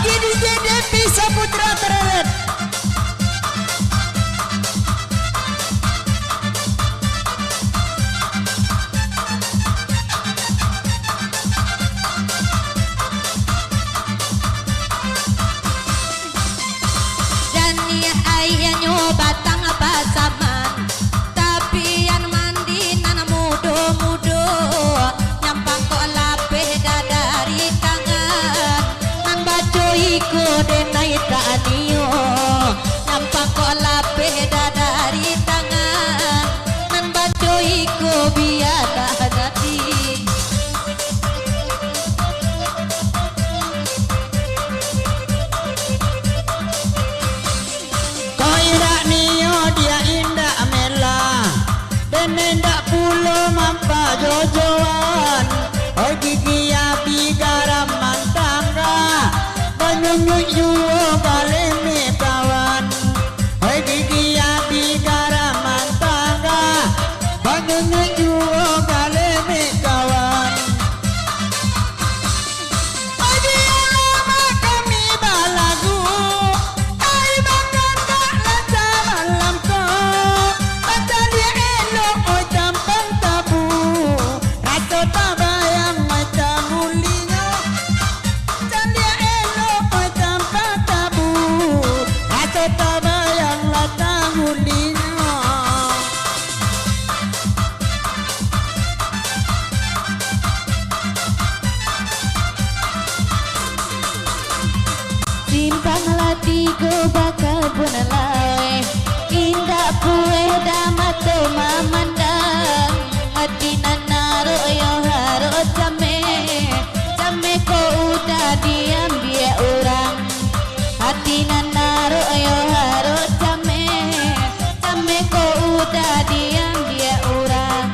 lagi DJ Devi Saputra Tereret. Batang pasaman tapi yang mandi nana mudo-mudo nyampang kok lapeh dari tangan nan baco iko denai tanio nyampang kok lapeh dari tangan nan baco iko biada hati Nenda pulo mampa jojoan oi gigi api garam mantangga banyunyuk yuo baleme kawan oi gigi api garam mantangga banyunyuk yuo baleme kawan oi dia lama kami balagu ai makan tak laca malam ko baca dia oi tampang tabu rasa tabayang macam mulinya candia elo oi tampang tabu rasa tabayang lata mulinya simpang latigo bakal bunalai indah kue damato mamandang hati nanaro yo haro jame ko udah diam dia orang hati nanaro yo haro jame ko udah diam dia orang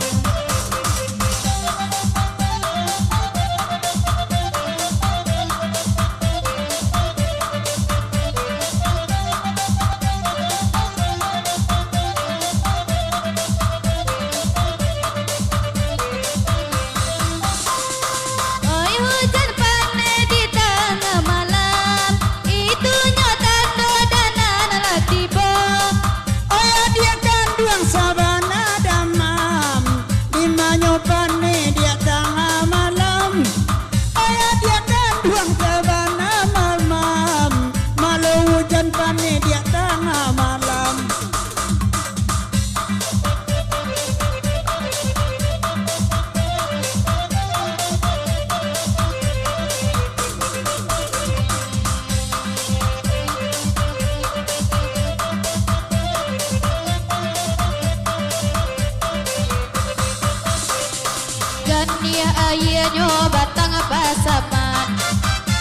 dia ayahnya batang pasaman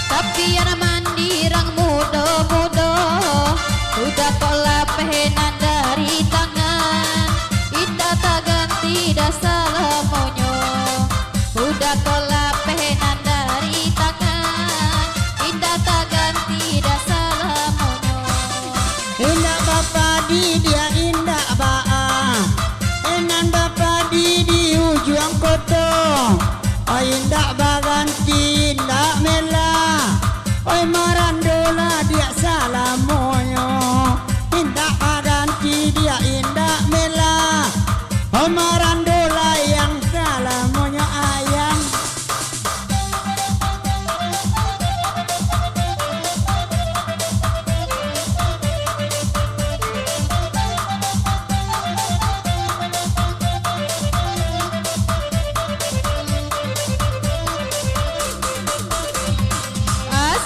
tapi yang mandi rang mudo-mudo udah kok lapenan dari tangan indah tak ganti dasar lamonyo udah kok lapenan dari tangan indah tak ganti dasar lamonyo indah bapa di dia indah baa enan bapa di ujung kota oi indah baganti indah mela oi marandola dia salamoyo indah baganti dia indah mela oi marandola yang salamoyo ayang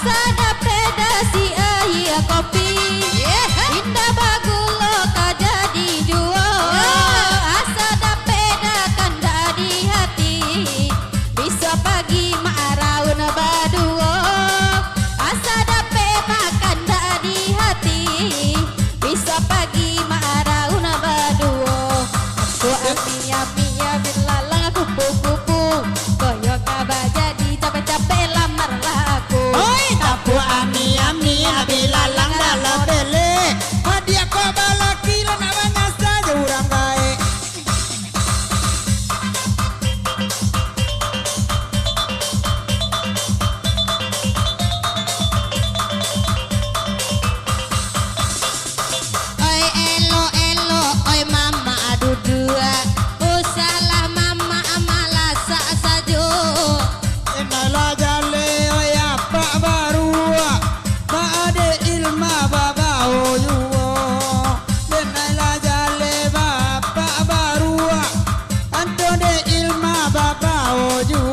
Sada peda si ayah kopi indah bagulo jadi juo asada peda kan di hati bisa pagi maraun baduo asada peda kan di hati bisa pagi maraun baduo aku ami bilalang aku kupu koyo kaba jadi capek-capek lamar lah aku oi tapu ami bilalang babao juga